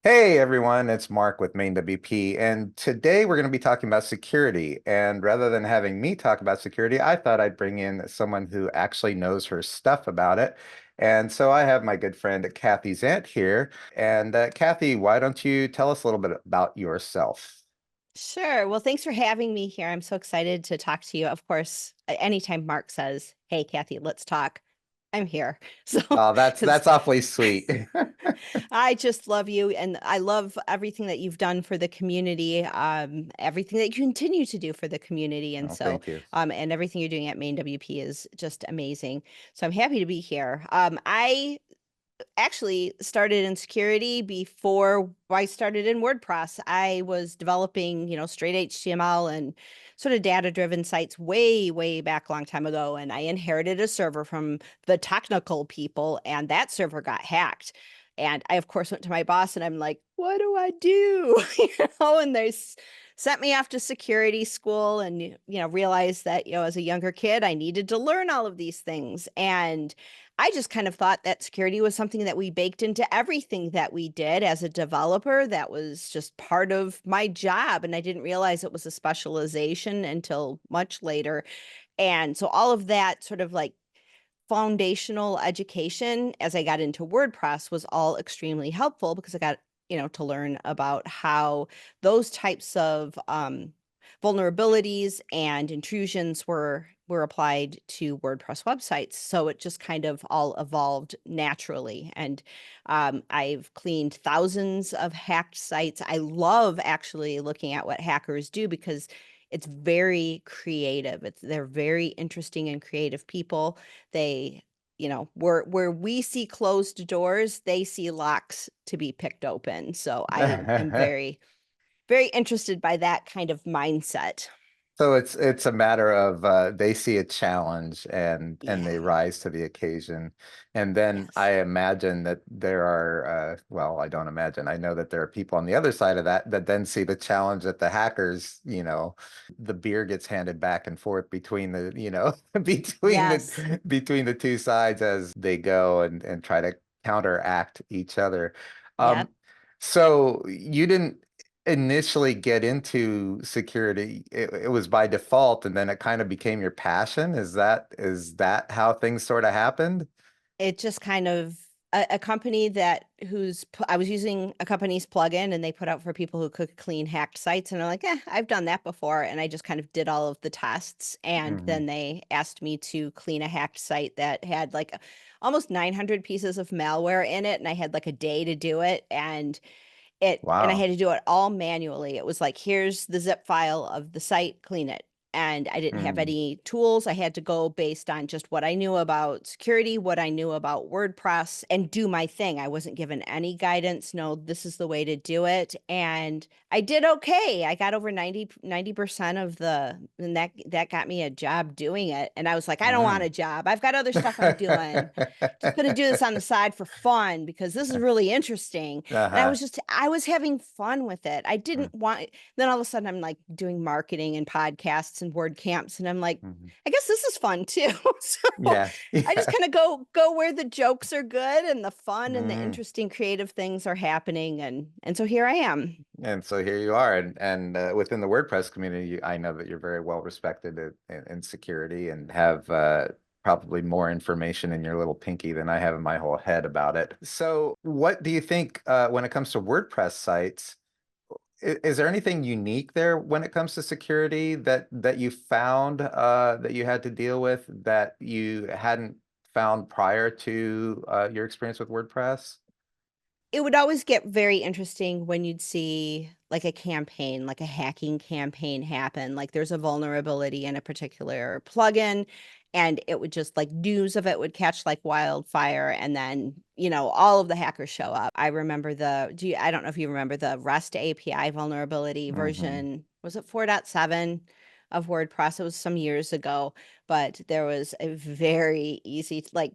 Hey everyone, it's Mark with MainWP, and today we're going to be talking about security. And rather than having me talk about security, I thought I'd bring in someone who actually knows her stuff about it. And so I have my good friend Kathy Zant here. And Kathy, why don't you tell us a little bit about yourself? Sure. Well, thanks for having me here. I'm so excited to talk to you. Of course, anytime Mark says, "Hey, Kathy, let's talk," I'm here. So, Oh, that's because that's awfully sweet. I just love you and I love everything that you've done for the community, everything that you continue to do for the community. And Oh, so, thank you. and everything you're doing at Maine WP is just amazing. So I'm happy to be here. I actually started in security before I started in WordPress. I was developing, straight HTML and sort of data-driven sites way, way back a long time ago. And I inherited a server from the technical people, and that server got hacked. And I, of course, went to my boss and I'm like, what do I do? And sent me off to security school and, realized that, as a younger kid, I needed to learn all of these things. And I just kind of thought that security was something that we baked into everything that we did as a developer. That was just part of my job. And I didn't realize it was a specialization until much later. And so all of that sort of like foundational education as I got into WordPress was all extremely helpful because I got, to learn about how those types of vulnerabilities and intrusions were applied to WordPress websites. So it just kind of all evolved naturally. And I've cleaned thousands of hacked sites. I love actually looking at what hackers do because it's very creative. They're very interesting and creative people. They, where we see closed doors, they see locks to be picked open. So I am very, very interested by that kind of mindset. So it's a matter of they see a challenge and they Yeah. rise to the occasion. And then Yes. I imagine that there are well, I don't imagine. I know that there are people on the other side of that that then see the challenge that the hackers, the beer gets handed back and forth between the, Yes. between the two sides as they go and try to counteract each other. Um, Yep. so you didn't initially get into security, it was by default, and then it kind of became your passion. Is that how things sort of happened? It just kind of a company that I was using a company's plugin and they put out for people who could clean hacked sites. And I'm like, I've done that before. And I just kind of did all of the tests. And Hmm. then they asked me to clean a hacked site that had like almost 900 pieces of malware in it. And I had like a day to do it. And I Wow. had to do it all manually. It was like, here's the zip file of the site, clean it. And I didn't have Mm. any tools. I had to go based on just what I knew about security, what I knew about WordPress, and do my thing. I wasn't given any guidance. No, this is the way to do it. And I did okay. I got over 90% of and that got me a job doing it. And I was like, I don't want Mm. a job. I've got other stuff I'm doing. Just gonna do this on the side for fun because this is really interesting. And Uh-huh. I was having fun with it. I Mm. didn't want, then all of a sudden I'm like doing marketing and podcasts and word camps. And I'm like, Mhm. I guess this is fun too. So Yeah. I just Yeah. kind of go where the jokes are good and the fun and the Mm. interesting creative things are happening. And so here I am. And so here you are, and within the WordPress community, I know that you're very well respected in security and have probably more information in your little pinky than I have in my whole head about it. So, what do you think when it comes to WordPress sites? Is there anything unique there when it comes to security that you found that you had to deal with that you hadn't found prior to your experience with WordPress? It would always get very interesting when you'd see like a campaign, like a hacking campaign happen. Like there's a vulnerability in a particular plugin, and it would just like news of it would catch like wildfire. And then, all of the hackers show up. I remember I don't know if you remember the REST API vulnerability Hmm. version, was it 4.7 of WordPress? It was some years ago, but there was a very easy, like,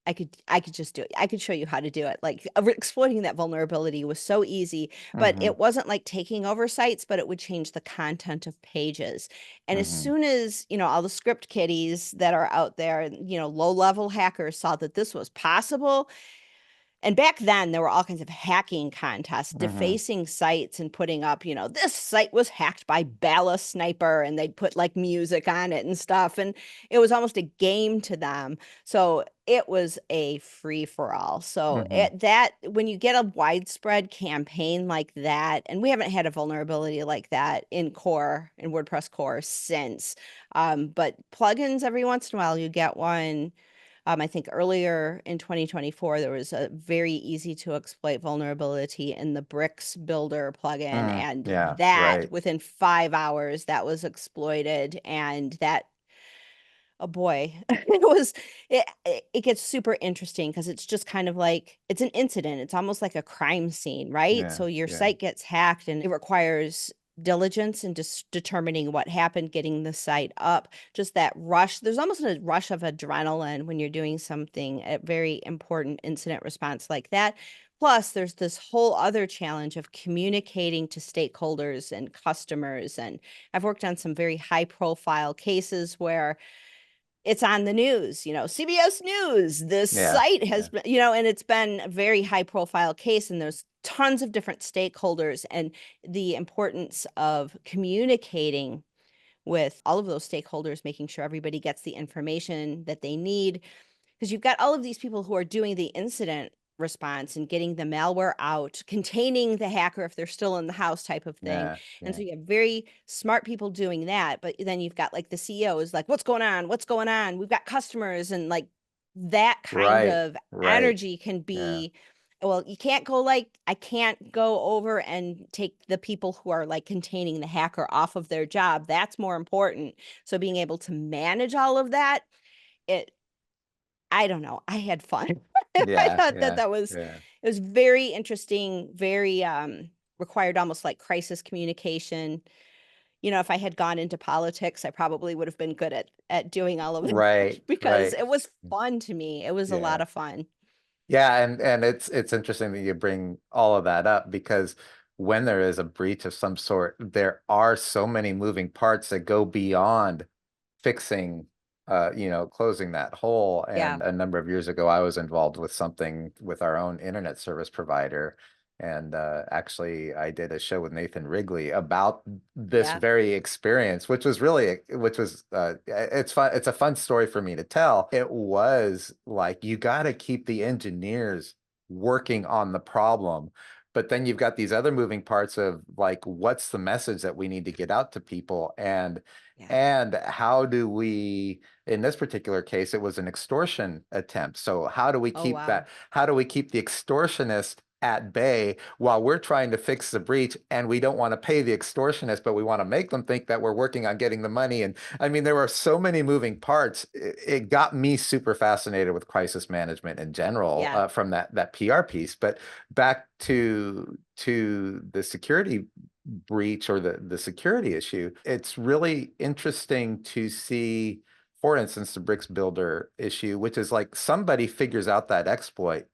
I could just do it. I could show you how to do it. Like exploiting that vulnerability was so easy, but Hmm. it wasn't like taking over sites, but it would change the content of pages. And as Hmm. soon as, all the script kiddies that are out there, low-level hackers saw that this was possible, and back then there were all kinds of hacking contests, Hmm. defacing sites and putting up, this site was hacked by Ballast Sniper, and they'd put like music on it and stuff. And it was almost a game to them. So it was a free for all. So Hmm. when you get a widespread campaign like that, and we haven't had a vulnerability like that in WordPress core since, but plugins every once in a while you get one. I think earlier in 2024, there was a very easy to exploit vulnerability in the Bricks Builder plugin. And Yeah, that right. within 5 hours, that was exploited. And that, oh boy, it gets super interesting because it's just kind of like it's an incident. It's almost like a crime scene, right? Yeah, So your yeah, site gets hacked and it requires diligence and just determining what happened, getting the site up, just that rush. There's almost a rush of adrenaline when you're doing something, a very important incident response like that. Plus, there's this whole other challenge of communicating to stakeholders and customers. And I've worked on some very high profile cases where it's on the news, CBS News, this yeah, site has yeah, been, and it's been a very high profile case, and there's tons of different stakeholders, and the importance of communicating with all of those stakeholders, making sure everybody gets the information that they need, because you've got all of these people who are doing the incident response and getting the malware out, containing the hacker if they're still in the house type of thing. yeah, And yeah. so you have very smart people doing that, but then you've got like the CEO is like, what's going on? What's going on? We've got customers, and like that kind Right, of right. energy can Yeah, be, well, you can't go like, I can't go over and take the people who are like containing the hacker off of their job. That's more important. So being able to manage all of that, it I don't know. I had fun. I yeah, thought that yeah, that was yeah. it was very interesting, very required almost like crisis communication. If I had gone into politics, I probably would have been good at doing all of that Right, because right. it was fun to me. It was a lot Yeah. of fun. Yeah, and it's interesting that you bring all of that up because when there is a breach of some sort, there are so many moving parts that go beyond fixing, closing that hole. Yeah. And a number of years ago, I was involved with something with our own internet service provider. And actually, I did a show with Nathan Wrigley about this Yeah. very experience, which was, it's fun. It's a fun story for me to tell. It was like you got to keep the engineers working on the problem, but then you've got these other moving parts of like, what's the message that we need to get out to people, Yeah. and how do we, in this particular case, it was an extortion attempt. So how do we Oh keep wow. that? How do we keep the extortionist at bay while we're trying to fix the breach, and we don't want to pay the extortionist, but we want to make them think that we're working on getting the money? And I mean, there were so many moving parts. It got me super fascinated with crisis management in general, Yeah. from that PR piece. But back to the security breach or the security issue, it's really interesting to see, for instance, the bricks builder issue, which is like somebody figures out that exploit,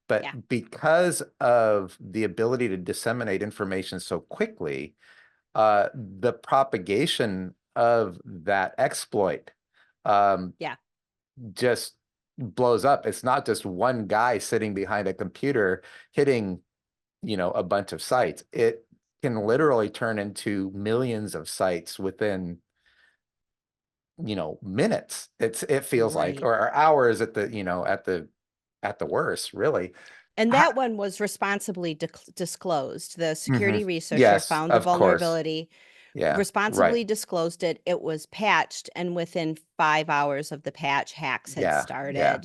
Yeah. but because of the ability to disseminate information so quickly, the propagation of that exploit um, Yeah. just blows up. It's not just one guy sitting behind a computer hitting, a bunch of sites. It can literally turn into millions of sites within, minutes. It feels like, Right. or hours at the, at the worst, really. And Ha- that one was responsibly disclosed. The security mhm. researcher Yes, found the of course. vulnerability, Yeah, right. responsibly disclosed it. It was patched, and within 5 hours of the patch, hacks had Yeah, yeah, started.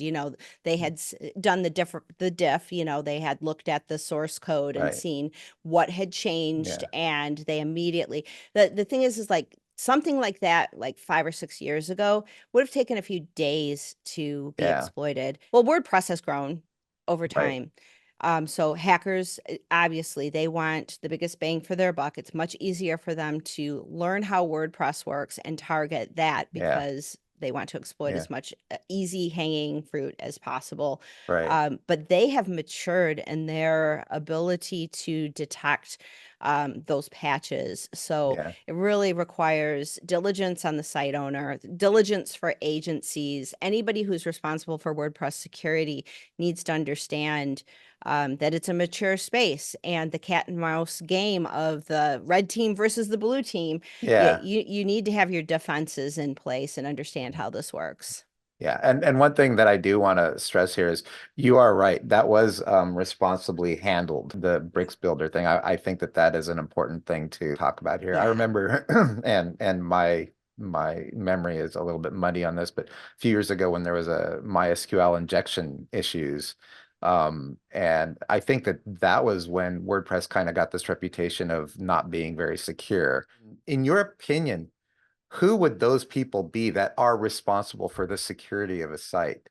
They had done the diff. They had looked at the source code and right. seen what had changed, Yeah, and they immediately. The thing is like something like that, like 5 or 6 years ago, would have taken a few days to be yeah, exploited. Well, WordPress has grown over right. time. So hackers, obviously, they want the biggest bang for their buck. It's much easier for them to learn how WordPress works and target that Yeah, because they want to exploit yeah, as much easy hanging fruit as possible. right. But they have matured in their ability to detect those patches. So Yeah. it really requires diligence on the site owner, diligence for agencies. Anybody who's responsible for WordPress security needs to understand that it's a mature space, and the cat and mouse game of the red team versus the blue team, Yeah. you need to have your defenses in place and understand how this works. Yeah, and one thing that I do want to stress here is you are right. That was responsibly handled, the bricks builder thing. I think that that is an important thing to talk about here. I Yeah. remember, and my memory is a little bit muddy on this, but a few years ago when there was a MySQL injection issues, and I think that that was when WordPress kind of got this reputation of not being very secure. In your opinion, who would those people be that are responsible for the security of a site?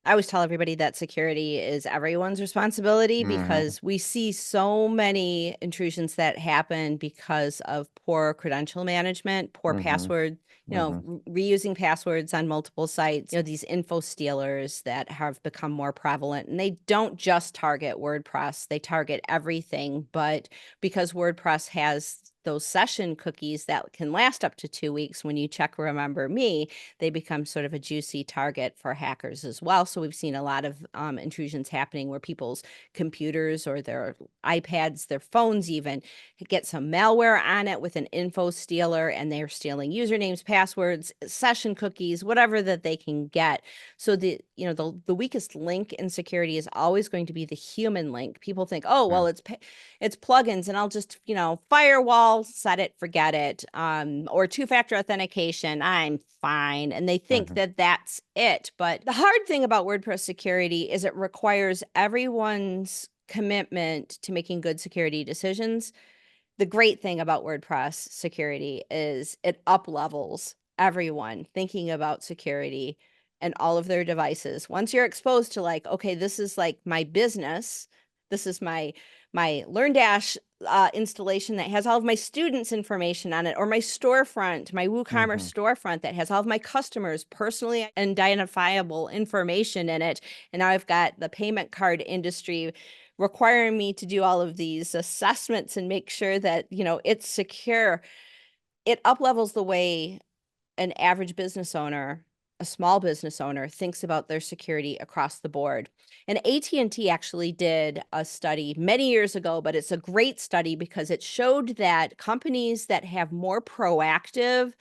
I always tell everybody that security is everyone's responsibility Hmm. because we see so many intrusions that happen because of poor credential management, poor Hmm. password, Hmm. reusing passwords on multiple sites, these info stealers that have become more prevalent. And they don't just target WordPress, they target everything. But because WordPress has those session cookies that can last up to 2 weeks, when you check Remember Me, they become sort of a juicy target for hackers as well. So we've seen a lot of intrusions happening where people's computers or their iPads, their phones even, get some malware on it with an info stealer, and they're stealing usernames, passwords, session cookies, whatever that they can get. So the weakest link in security is always going to be the human link. People think, oh well, it's plugins, and I'll just firewall, set it, forget it, or two-factor authentication, I'm fine. And they think Hmm. that that's it. But the hard thing about WordPress security is it requires everyone's commitment to making good security decisions. The great thing about WordPress security is it up levels everyone thinking about security and all of their devices. Once you're exposed to, like, okay, this is like my business, this is my LearnDash installation that has all of my students' information on it, or my storefront, my WooCommerce Hmm. storefront that has all of my customers' personally identifiable information in it. And now I've got the payment card industry requiring me to do all of these assessments and make sure that, it's secure. It uplevels the way an average business owner, a small business owner, thinks about their security across the board. And AT&T actually did a study many years ago, but it's a great study because it showed that companies that have more proactive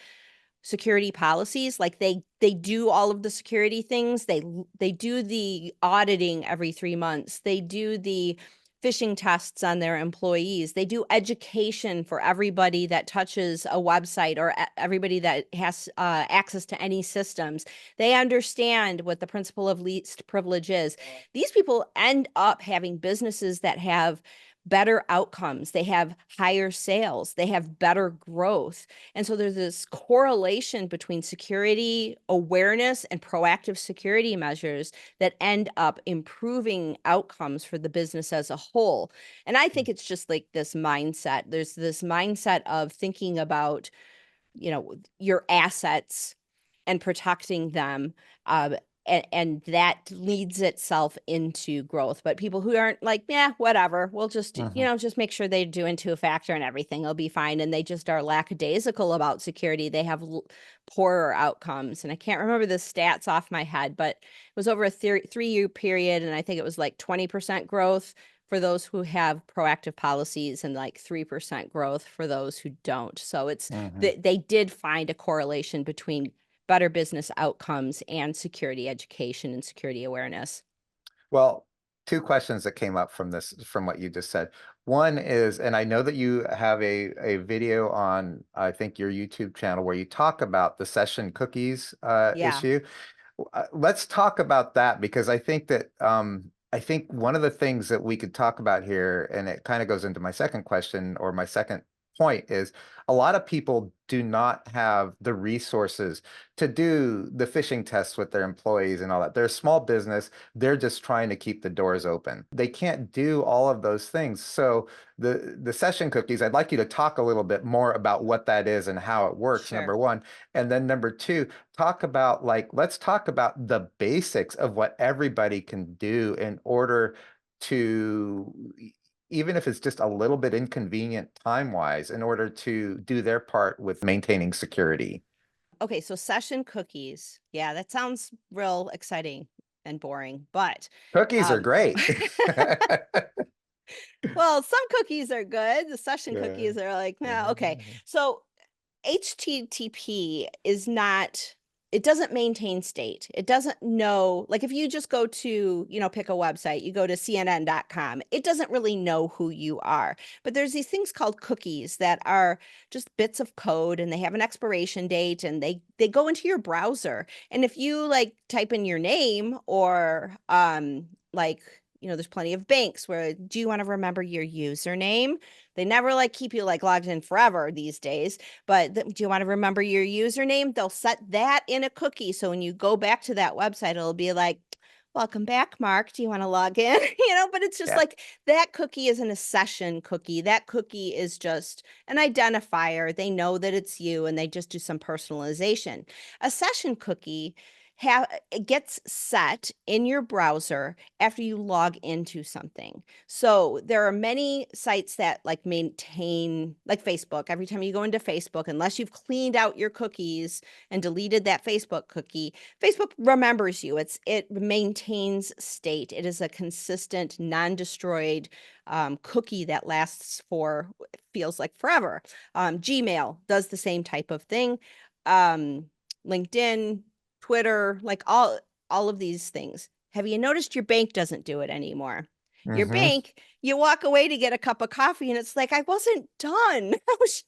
security policies, like they do all of the security things, they do the auditing every 3 months, they do the phishing tests on their employees, they do education for everybody that touches a website, or everybody that has access to any systems. They understand what the principle of least privilege is. These people end up having businesses that have better outcomes, they have higher sales, they have better growth. And so there's this correlation between security awareness and proactive security measures that end up improving outcomes for the business as a whole. And I think it's just like this mindset. There's this mindset of thinking about, your assets and protecting them. And that leads itself into growth. But people who aren't like, yeah, whatever, we'll just, Hmm. just make sure they do into a factor and everything will be fine. And they just are lackadaisical about security. They have poorer outcomes. And I can't remember the stats off my head, but it was over a 3-year period. And I think it was like 20% growth for those who have proactive policies, and like 3% growth for those who don't. So Hmm. they did find a correlation between better business outcomes and security education and security awareness. Well, two questions that came up from this, from what you just said. One is, and I know that you have a video on, I think, your YouTube channel where you talk about the session cookies Yeah. issue. Let's talk about that because I think that I think one of the things that we could talk about here, and it kind of goes into my second question or my second point, is a lot of people do not have the resources to do the phishing tests with their employees and all that. They're a small business. They're just trying to keep the doors open. They can't do all of those things. So the session cookies, I'd like you to talk a little bit more about what that is and how it works, Sure. number one. And then number two, talk about, like, let's talk about the basics of what everybody can do in order to even if it's just a little bit inconvenient time-wise, in order to do their part with maintaining security. Okay, so session cookies. Yeah, that sounds real exciting and boring, but Cookies are um great. well, some cookies are good. The session Yeah. cookies are like, nah, okay. Yeah. So HTTP is not, it doesn't maintain state. It doesn't know, like if you just go to, pick a website, you go to CNN.com, it doesn't really know who you are. But there's these things called cookies that are just bits of code and they have an expiration date and they go into your browser. And if you like type in your name or like there's plenty of banks where do you want to remember your username? They never like keep you like logged in forever these days. But do you want to remember your username? They'll set that in a cookie. So when you go back to that website, it'll be like, welcome back, Mark. Do you want to log in? But it's just Yeah. like that cookie isn't a session cookie. That cookie is just an identifier. They know that it's you and they just do some personalization. A session cookie it gets set in your browser after you log into something. So there are many sites that like maintain, like Facebook. Every time you go into Facebook, unless you've cleaned out your cookies and deleted that Facebook cookie, Facebook remembers you. It maintains state. It is a consistent, non-destroyed cookie that lasts for feels like forever. Gmail does the same type of thing. LinkedIn, Twitter, like all of these things. Have you noticed your bank doesn't do it anymore? Your Hmm. bank, you walk away to get a cup of coffee and it's like, I wasn't done. That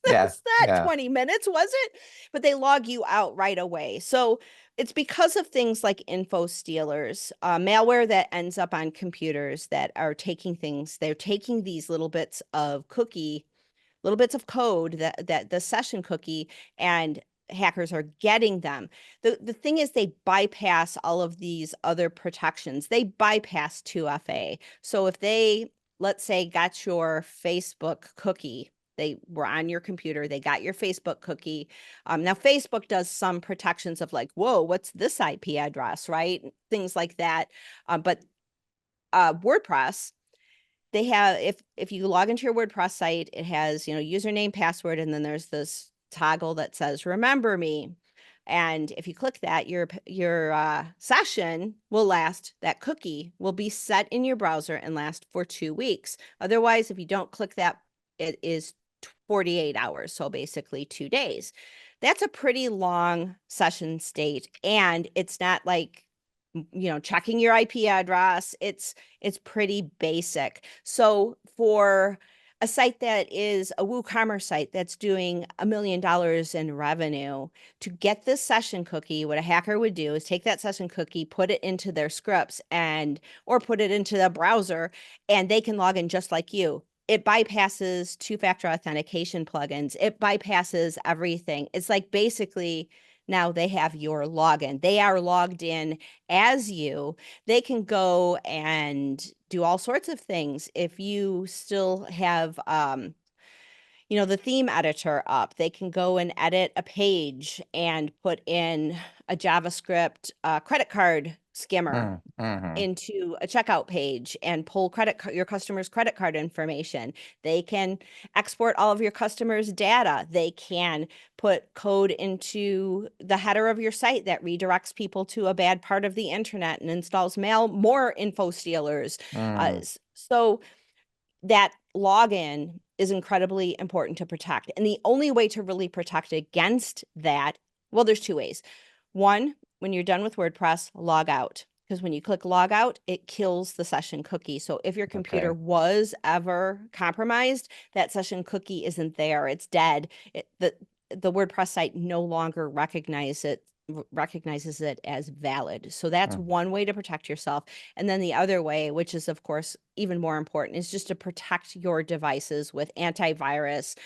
Yeah. was that Yeah. 20 minutes, was it? But they log you out right away. So it's because of things like info stealers, malware that ends up on computers that are taking things, they're taking these little bits of code that the session cookie, and hackers are getting them. The thing is they bypass all of these other protections. They bypass 2FA. So if they, let's say, got your Facebook cookie, they were on your computer, they got your Facebook cookie. Now Facebook does some protections of like, whoa, what's this IP address, right? Things like that. But WordPress, they have, if you log into your WordPress site, it has, username, password, and then there's this toggle that says remember me. And if you click that, your session will last, that cookie will be set in your browser and last for 2 weeks. Otherwise, if you don't click that, it is 48 hours, so basically 2 days. That's a pretty long session state, and it's not like checking your IP address. It's pretty basic. So for a site that is a WooCommerce site that's doing $1 million in revenue, to get this session cookie, what a hacker would do is take that session cookie, put it into their scripts or put it into the browser, and they can log in just like you. It bypasses two-factor authentication plugins. It bypasses everything. It's like basically now they have your login. They are logged in as you. They can go and do all sorts of things. If you still have the theme editor up, they can go and edit a page and put in a JavaScript credit card skimmer Mm-hmm. into a checkout page and pull your customer's credit card information. They can export all of your customers' data. They can put code into the header of your site that redirects people to a bad part of the internet and installs more info stealers. Mm. So that login is incredibly important to protect. And the only way to really protect against that, well, there's two ways. One, when you're done with WordPress, log out. Because when you click log out, it kills the session cookie. So if your Okay. computer was ever compromised, that session cookie isn't there. It's dead. The WordPress site no longer recognizes it as valid. So that's Mm. one way to protect yourself. And then the other way, which is of course even more important, is just to protect your devices with antivirus.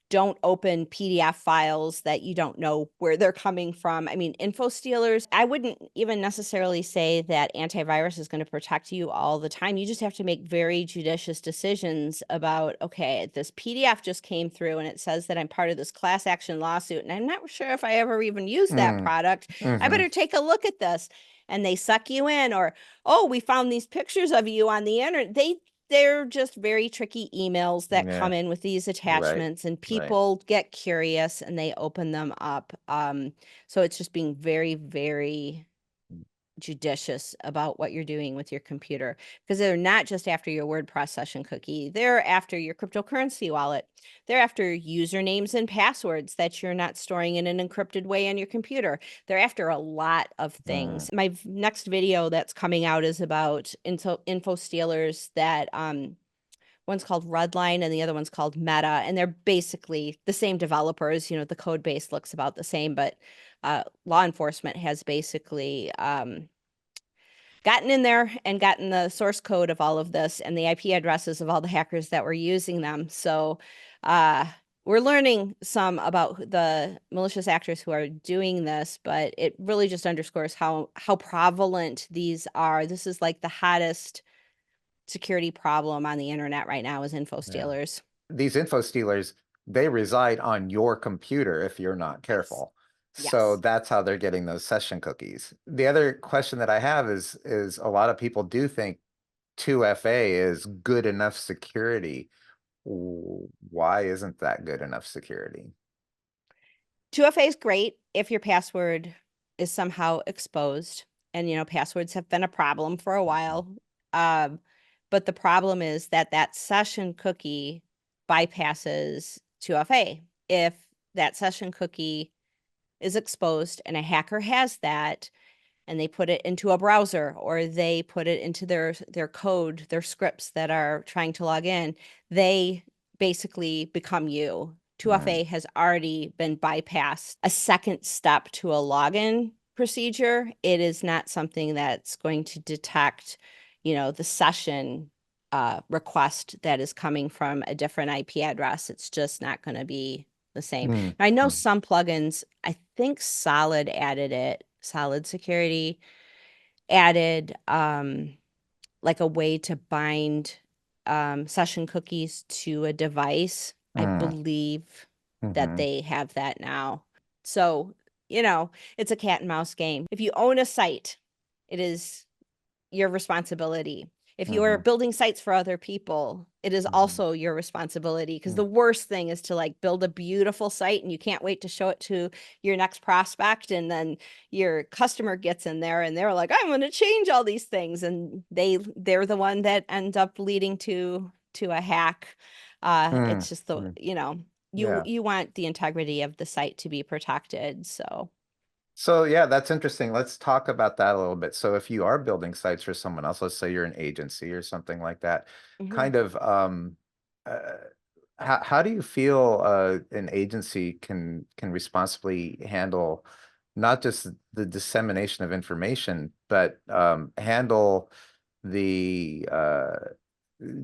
Don't open PDF files that you don't know where they're coming from. I mean, info stealers, I wouldn't even necessarily say that antivirus is going to protect you all the time. You just have to make very judicious decisions about, okay, this PDF just came through and it says that I'm part of this class action lawsuit, and I'm not sure if I ever even used that Mm. product. I Mm-hmm. better take a look at this. And they suck you in, or, oh, we found these pictures of you on the internet. they're just very tricky emails that Yeah, come in with these right, attachments, and right. people get curious and they open them up. So it's just being very, very judicious about what you're doing with your computer, because they're not just after your WordPress session cookie, they're after your cryptocurrency wallet. They're after usernames and passwords that you're not storing in an encrypted way on your computer. They're after a lot of Mm, things. My next video that's coming out is about info stealers that one's called Redline and the other one's called Meta, and they're basically the same developers. The code base looks about the same, but law enforcement has basically gotten in there and gotten the source code of all of this and the IP addresses of all the hackers that were using them. So uh, we're learning some about the malicious actors who are doing this, but it really just underscores how prevalent these are. This is like the hottest security problem on the internet right now is info yeah. stealers. These info stealers, they reside on your computer if you're not Yes. careful. So Yes. that's how they're getting those session cookies. The other question that I have is a lot of people do think 2FA is good enough security. Why isn't that good enough security? 2FA is great if your password is somehow exposed. And, passwords have been a problem for a while. Um, but the problem is that that session cookie bypasses 2FA. If that session cookie is exposed and a hacker has that, and they put it into a browser or they put it into their code, their scripts that are trying to log in, they basically become you. Mm, 2FA has already been bypassed. A second step to a login procedure, it is not something that's going to detect, the session request that is coming from a different IP address. It's just not going to be the same. mm, I know mm, some plugins, I think Solid added it, Solid Security added like a way to bind session cookies to a device. I mm, believe that mhm, they have that now. So, it's a cat and mouse game. If you own a site, it is your responsibility. If you are mhm, building sites for other people, it is mhm, also your responsibility, because mm, the worst thing is to like build a beautiful site and you can't wait to show it to your next prospect, and then your customer gets in there and they're like, I'm going to change all these things, and they're the one that ends up leading to a hack. mm, It's just the, mm. you Yeah. you want the integrity of the site to be protected. So So yeah, that's interesting. Let's talk about that a little bit. So if you are building sites for someone else, let's say you're an agency or something like that, mhm. kind of uh how do you feel an agency can responsibly handle not just the dissemination of information, but handle the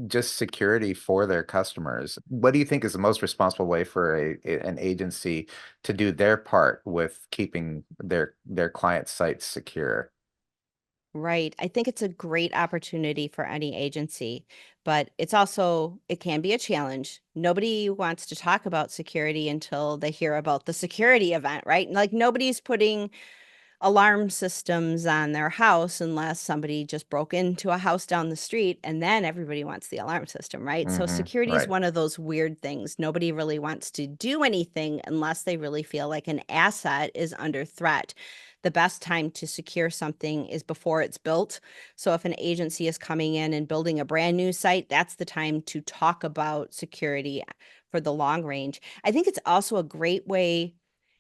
just security for their customers? What do you think is the most responsible way for an agency to do their part with keeping their client sites secure? Right. I think it's a great opportunity for any agency, but it can be a challenge. Nobody wants to talk about security until they hear about the security event, right? Like nobody's putting alarm systems on their house unless somebody just broke into a house down the street, and then everybody wants the alarm system, right? So security is Right. one of those weird things. Nobody really wants to do anything unless they really feel like an asset is under threat. The best time to secure something is before it's built. So if an agency is coming in and building a brand new site, that's the time to talk about security for the long range. I think it's also a great way.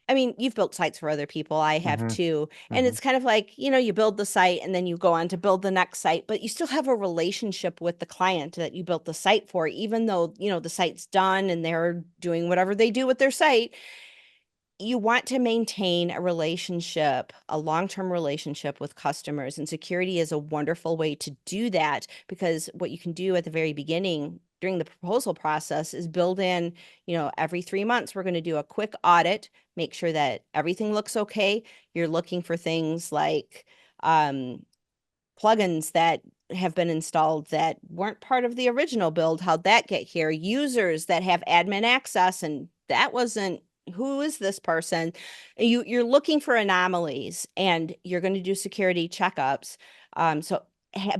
I mean, you've built sites for other people. I have hmm too. And hmm it's kind of like, you build the site and then you go on to build the next site, but you still have a relationship with the client that you built the site for, even though, the site's done and they're doing whatever they do with their site. You want to maintain a relationship, a long-term relationship with customers, and security is a wonderful way to do that, because what you can do at the very beginning during the proposal process is build in, every 3 months, we're going to do a quick audit, make sure that everything looks okay. You're looking for things like um, plugins that have been installed that weren't part of the original build. How'd that get here? Users that have admin access and that wasn't, who is this person? You're looking for anomalies and you're going to do security checkups. So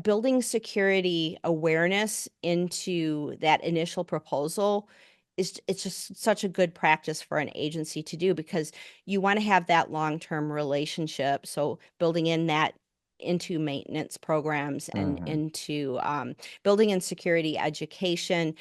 building security awareness into that initial proposal it's just such a good practice for an agency to do because you want to have that long-term relationship. So building in that into maintenance programs and Hmm. into building in security education,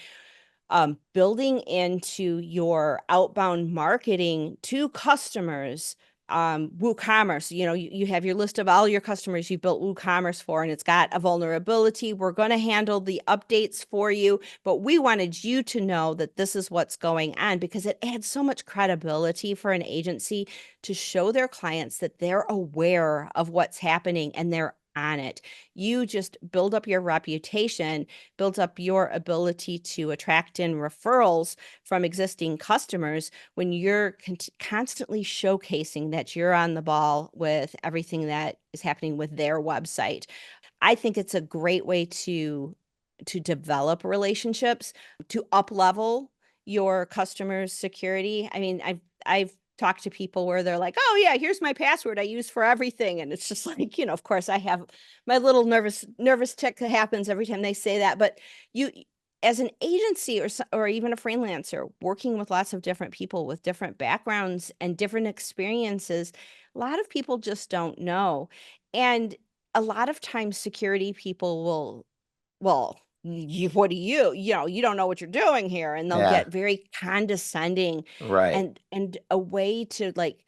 building into your outbound marketing to customers, WooCommerce. You have your list of all your customers you built WooCommerce for, and it's got a vulnerability. We're going to handle the updates for you, but we wanted you to know that this is what's going on because it adds so much credibility for an agency to show their clients that they're aware of what's happening and they're on it. You just build up your reputation, build up your ability to attract in referrals from existing customers when you're constantly showcasing that you're on the ball with everything that is happening with their website. I think it's a great way to develop relationships, to up level your customers' security. I mean, I've talked to people where they're like, "Oh yeah, here's my password I use for everything." And it's just like, of course I have my little nervous tick that happens every time they say that, but you as an agency or even a freelancer working with lots of different people with different backgrounds and different experiences, a lot of people just don't know. And a lot of times security people will, well, what do you don't know what you're doing here, and they'll Yeah, get very condescending right, and a way to like,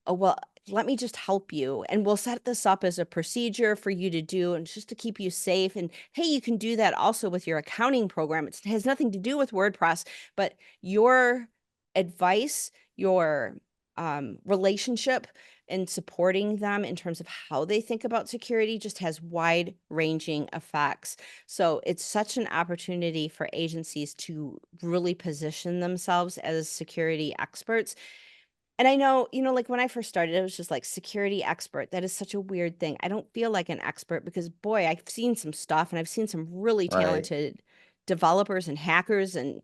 oh well, let me just help you and we'll set this up as a procedure for you to do and just to keep you safe. And hey, you can do that also with your accounting program. It has nothing to do with WordPress, but your advice, your relationship and supporting them in terms of how they think about security just has wide ranging effects. So it's such an opportunity for agencies to really position themselves as security experts. And I know, like when I first started, it was just like security expert. That is such a weird thing. I don't feel like an expert because, boy, I've seen some stuff and I've seen some really right, talented developers and hackers. And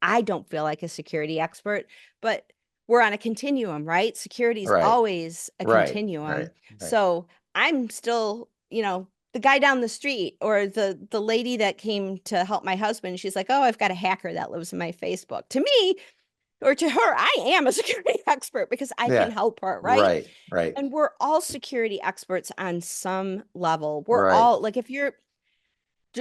I don't feel like a security expert, but we're on a continuum, right? Security is right, always a right, right, continuum. right. So I'm still, the guy down the street or the lady that came to help my husband. She's like, "Oh, I've got a hacker that lives in my Facebook." To me, or to her, I am a security expert because I can Yeah, help her, right? right, right, And we're all security experts on some level. We're right, all like, if you're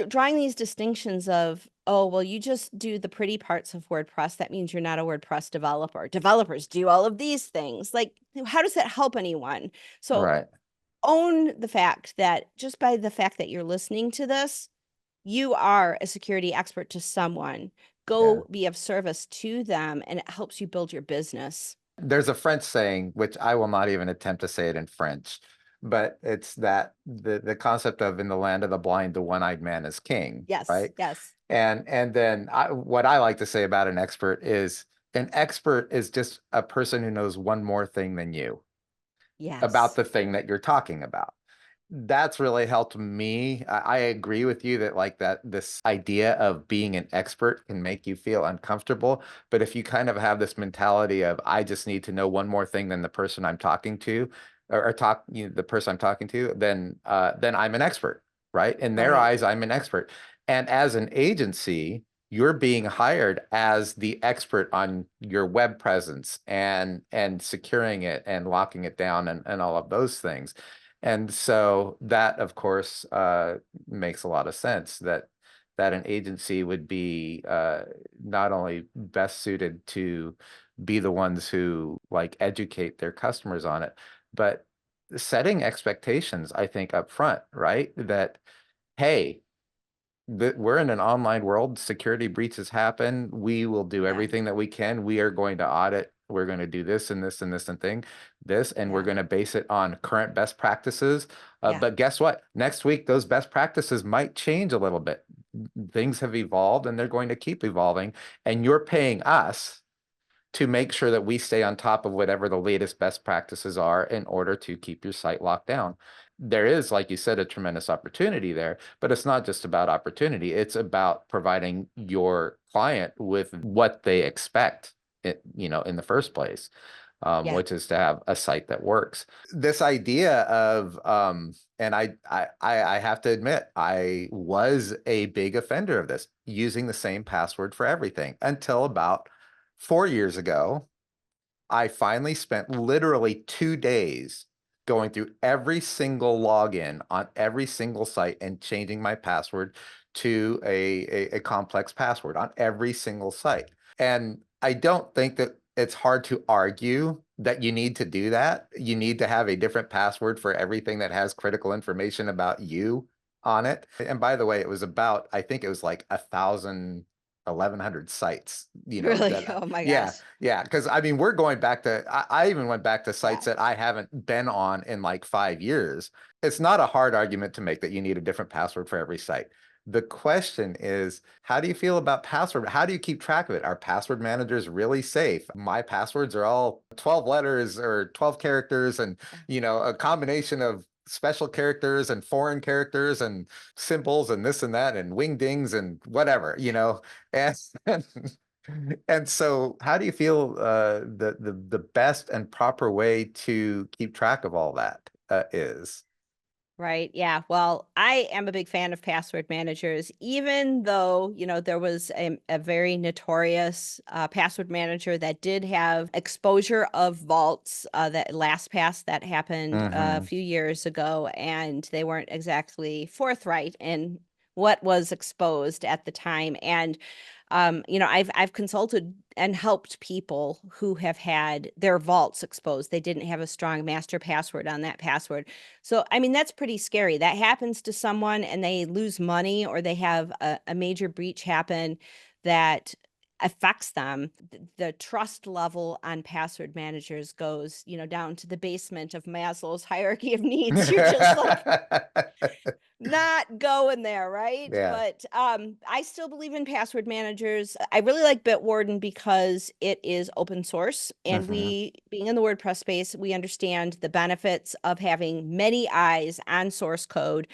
drawing these distinctions of, oh, well, you just do the pretty parts of WordPress, that means you're not a WordPress developer. Developers do all of these things. Like, how does that help anyone? So right. own the fact that just by the fact that you're listening to this, you are a security expert to someone. Yeah. Go be of service to them, and it helps you build your business. There's a French saying, which I will not even attempt to say it in French, but it's that the concept of in the land of the blind, the one-eyed man is king, Yes, right? yes, And then what I like to say about an expert is just a person who knows one more thing than you about yes. the thing that you're talking about. That's really helped me. I agree with you that like that this idea of being an expert can make you feel uncomfortable. But if you kind of have this mentality of I just need to know one more thing than the person I'm talking to, the person I'm talking to, then I'm an expert, right? In their Right. eyes, I'm an expert. And as an agency, you're being hired as the expert on your web presence and securing it and locking it down and all of those things. And so that, of course, makes a lot of sense that an agency would be not only best suited to be the ones who like educate their customers on it, but setting expectations, I think, up front, right? That, hey, we're in an online world. Security breaches happen. We will do Yeah, everything that we can. We are going to audit. We're going to do this and this and this and this, and we're yeah, going to base it on current best practices. yeah, But guess what? Next week, those best practices might change a little bit. Things have evolved and they're going to keep evolving. And you're paying us to make sure that we stay on top of whatever the latest best practices are in order to keep your site locked down. There is, like you said, a tremendous opportunity there, but it's not just about opportunity. It's about providing your client with what they expect, in the first place. Yeah. which is to have a site that works. This idea of, and I have to admit, I was a big offender of this, using the same password for everything until about 4 years ago. I finally spent literally 2 days going through every single login on every single site and changing my password to a complex password on every single site. And I don't think that it's hard to argue that you need to do that. You need to have a different password for everything that has critical information about you on it. And by the way, it was about, I think it was like 1,100 sites, Really? that, Oh my yeah, gosh. yeah. Cause I mean, we're going back to, I even went back to Yeah. sites that I haven't been on in like 5 years. It's not a hard argument to make that you need a different password for every site. The question is, how do you feel about password? How do you keep track of it? Are password managers really safe? My passwords are all 12 letters or 12 characters and, a combination of special characters and foreign characters and symbols and this and that and wingdings and whatever. And and so how do you feel the best and proper way to keep track of all that is? Right. Yeah. Well, I am a big fan of password managers, even though, there was a very notorious password manager that did have exposure of vaults that LastPass that happened a Hmm. few years ago, and they weren't exactly forthright in what was exposed at the time. And I've consulted and helped people who have had their vaults exposed. They didn't have a strong master password on that password. So, I mean, that's pretty scary. That happens to someone and they lose money or they have a major breach happen that affects them. The trust level on password managers goes, down to the basement of Maslow's hierarchy of needs. You're just like, not going there, right? Yeah. But I still believe in password managers. I really like Bitwarden because it is open source, and Hmm. we, being in the WordPress space, we understand the benefits of having many eyes on source code.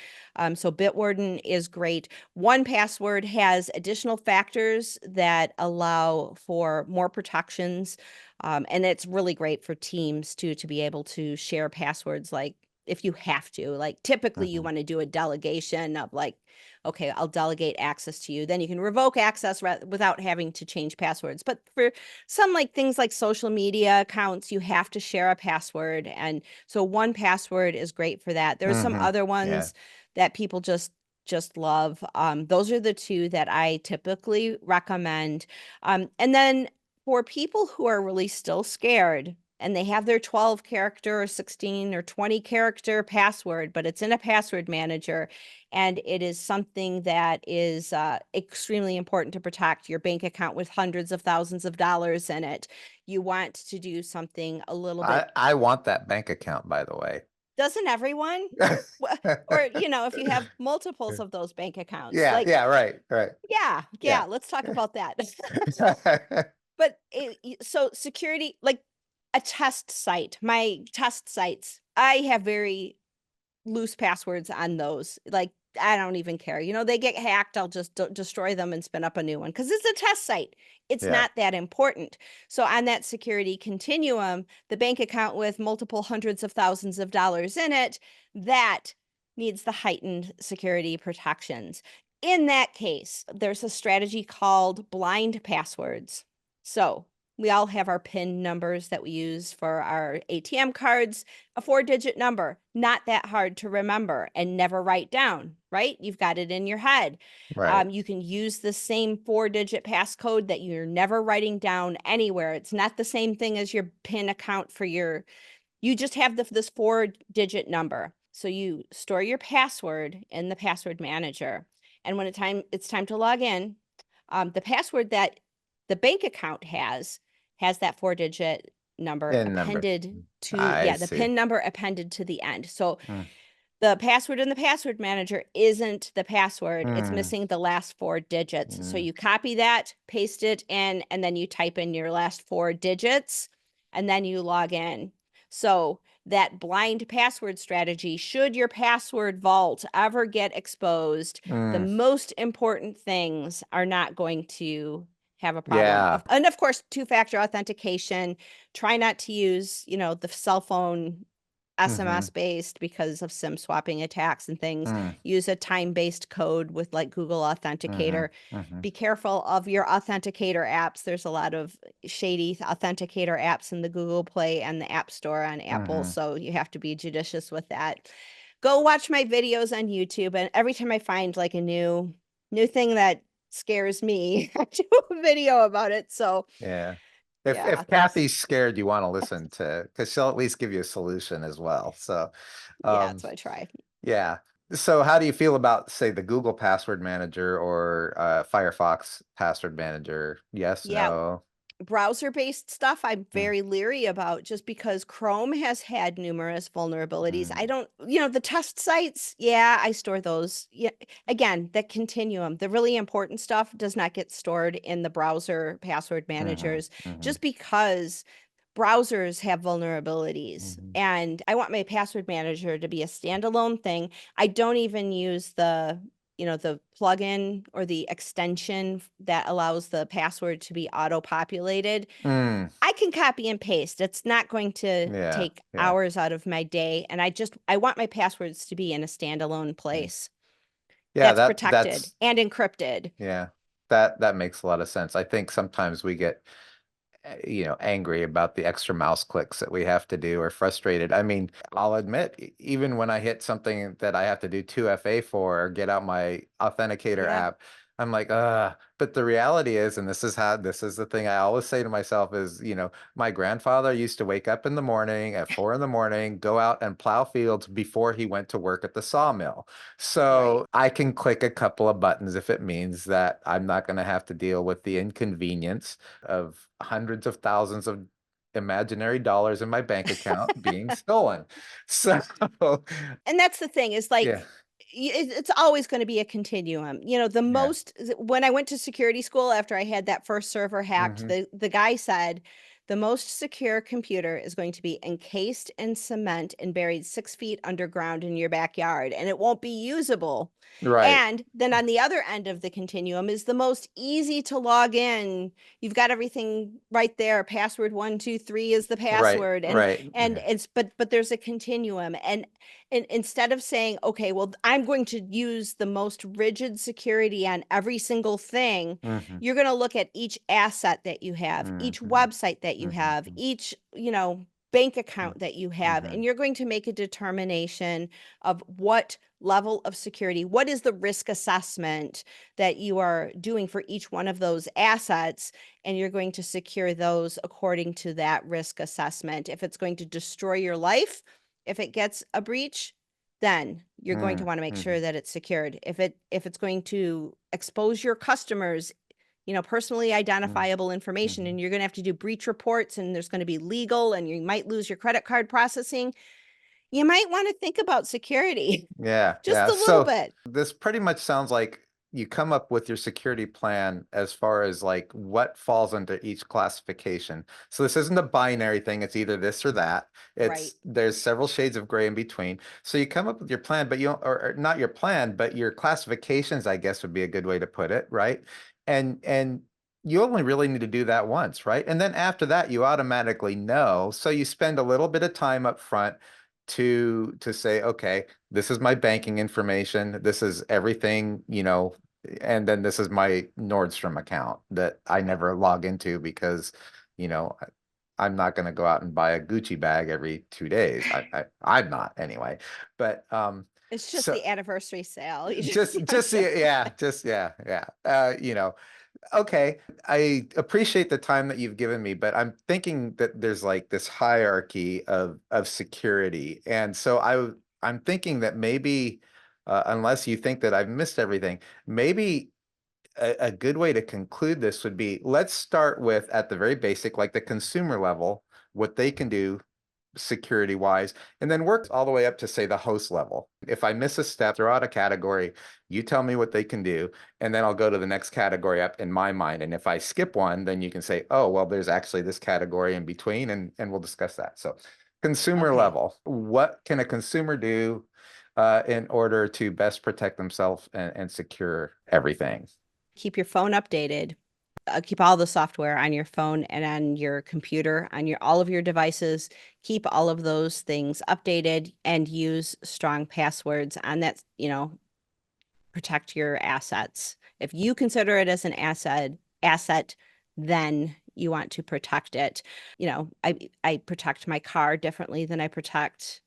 So Bitwarden is great. 1Password has additional factors that allow for more protections, and it's really great for teams too to be able to share passwords like if you have to. Like typically you Hmm. want to do a delegation of like, okay, I'll delegate access to you. Then you can revoke access without having to change passwords. But for some like things like social media accounts, you have to share a password. And so 1Password is great for that. There's some Hmm. other Yeah. ones that people just love. Those are the two that I typically recommend. And then for people who are really still scared, and they have their 12 character or 16 or 20 character password, but it's in a password manager. And it is something that is extremely important to protect your bank account with hundreds of thousands of dollars in it. You want to do something a little I bit, I want that bank account, by the way. doesn't everyone? Or, if you have multiples of those bank accounts, Yeah, like, yeah, right, right. yeah, Yeah. let's talk about that. But so security, like a test site, my test sites, I have very loose passwords on those. Like, I don't even care. They get hacked, I'll just destroy them and spin up a new one because it's a test site. It's Yeah. not that important. So, on that security continuum, the bank account with multiple hundreds of thousands of dollars in it, that needs the heightened security protections. In that case, there's a strategy called blind passwords. So, we all have our PIN numbers that we use for our ATM cards. A 4-digit number, not that hard to remember and never write down, right? You've got it in your head. Right. You can use the same 4-digit passcode that you're never writing down anywhere. It's not the same thing as your PIN account for you just have this 4-digit number. So you store your password in the password manager. And when it's time to log in, the password that the bank account has that 4-digit number In number. appended to, I yeah, the see. PIN number appended to the end. So Mm, the password in the password manager isn't the password. It's mm, missing the last 4 digits. So mm, you copy that, paste it in, and then you type in your last 4 digits, and then you log in. So that blind password strategy, should your password vault ever get exposed, the mm. most important things are not going to have a problem. Yeah. And of course, two-factor authentication. Try not to use, the cell phone Mm-hmm. SMS based because of SIM swapping attacks and things. Mm, Use a time-based code with like Google mm-hmm. Authenticator. Mm-hmm. Be careful of your authenticator apps. There's a lot of shady authenticator apps in the Google Play and the App Store on Apple, Mm-hmm. so you have to be judicious with that. Go watch my videos on YouTube, and every time I find like a new thing that scares me, I do a video about it. So Yeah. yeah, If Kathy's scared, you want to listen to, because she'll at least give you a solution as well. So, yeah, um, that's what I try. yeah. So how do you feel about, say, the Google Password Manager or Firefox Password Manager? Yes, Yeah, no. browser-based stuff I'm Mm, very leery about just because Chrome has had numerous vulnerabilities. I mm, don't, the test sites, yeah, I store those. Yeah, again, that continuum, the really important stuff does not get stored in the browser password mm-hmm, managers mm-hmm, just because browsers have vulnerabilities. mm-hmm. And I want my password manager to be a standalone thing. I don't even use the plugin or the extension that allows the password to be auto-populated. Mm, I can copy and paste. It's not going to yeah, take yeah, hours out of my day. And I want my passwords to be in a standalone yeah. place Yeah, that's protected that's and encrypted. yeah. That makes a lot of sense. I think sometimes we get angry about the extra mouse clicks that we have to do or frustrated. I mean, I'll admit, even when I hit something that I have to do 2FA for or get out my authenticator Yeah, app, I'm like, but the reality is, and this is the thing I always say to myself is, my grandfather used to wake up in the morning at 4 in the morning, go out and plow fields before he went to work at the sawmill. right. So I can click a couple of buttons if it means that I'm not going to have to deal with the inconvenience of hundreds of thousands of imaginary dollars in my bank account being stolen. So, And that's the thing is yeah. like it's always going to be a continuum. The Yeah. most when I went to security school after I had that first server hacked, Hmm. the guy said the most secure computer is going to be encased in cement and buried 6 feet underground in your backyard, and it won't be usable. Right. And then on the other end of the continuum is the most easy to log in. You've got everything right there. Password 123 is the Right. password, and Right. and Yeah. it's but there's a continuum, and instead of saying, okay, well, I'm going to use the most rigid security on every single thing, Hmm. you're going to look at each asset that you have, each Hmm. website that you have, Hmm. each, bank account that you have, Hmm. and you're going to make a determination of what level of security, what is the risk assessment that you are doing for each one of those assets, and you're going to secure those according to that risk assessment. If it's going to destroy your life, if it gets a breach, then you're going to want to make Hmm. sure that it's secured. If it's going to expose your customers, personally identifiable information, Hmm. and you're going to have to do breach reports, and there's going to be legal, and you might lose your credit card processing, you might want to think about security Yeah, just yeah. a little So bit. this pretty much sounds like you come up with your security plan as far as like what falls under each classification. So this isn't a binary thing, it's either this or that. Right. There's several shades of gray in between. So you come up with your plan, but you don't, or not your plan, but your classifications, I guess would be a good way to put it, right? And you only really need to do that once, right? And then after that, you automatically know. So you spend a little bit of time up front to say, okay, this is my banking information. This is everything, and then this is my Nordstrom account that I Right. never log into because, you know, I'm not going to go out and buy a Gucci bag every 2 days. I'm not anyway. But It's just so the anniversary sale. I'm just joking. yeah, just yeah, yeah. Okay, I appreciate the time that you've given me, but I'm thinking that there's like this hierarchy of security. And so I'm thinking that maybe unless you think that I've missed everything, maybe a good way to conclude this would be let's start with at the very basic, like the consumer level, what they can do security wise, and then work all the way up to say the host level. If I miss a step, throw out a category, you tell me what they can do, and then I'll go to the next category up in my mind. And if I skip one, then you can say, oh, well, there's actually this category in between, and we'll discuss that. So consumer Okay. level, what can a consumer do in order to best protect themselves and secure everything? Keep your phone updated. keep all the software on your phone and on your computer, on your all of your devices. Keep all of those things updated and use strong passwords on that, protect your assets. If you consider it as an asset, then you want to protect it. I protect my car differently than I protect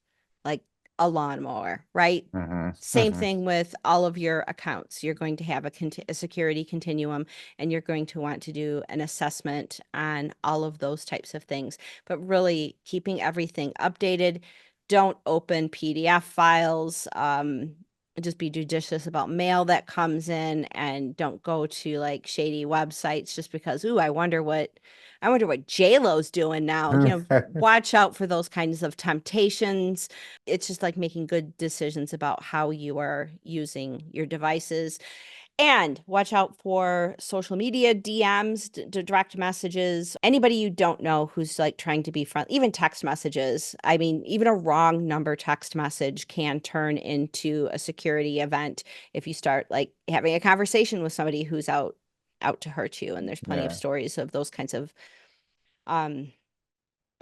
like a lawnmower, right? Hmm. Same Hmm. thing with all of your accounts. You're going to have a security continuum, and you're going to want to do an assessment on all of those types of things. But really keeping everything updated. Don't open PDF files. Just be judicious about mail that comes in, and don't go to like shady websites just because, ooh, I wonder what J-Lo's doing now. Watch out for those kinds of temptations. It's just like making good decisions about how you are using your devices. And watch out for social media DMs, direct messages, anybody you don't know who's like trying to be friendly, even text messages. I mean, even a wrong number text message can turn into a security event if you start like having a conversation with somebody who's out to hurt you. And there's plenty of Yeah. stories of those kinds of I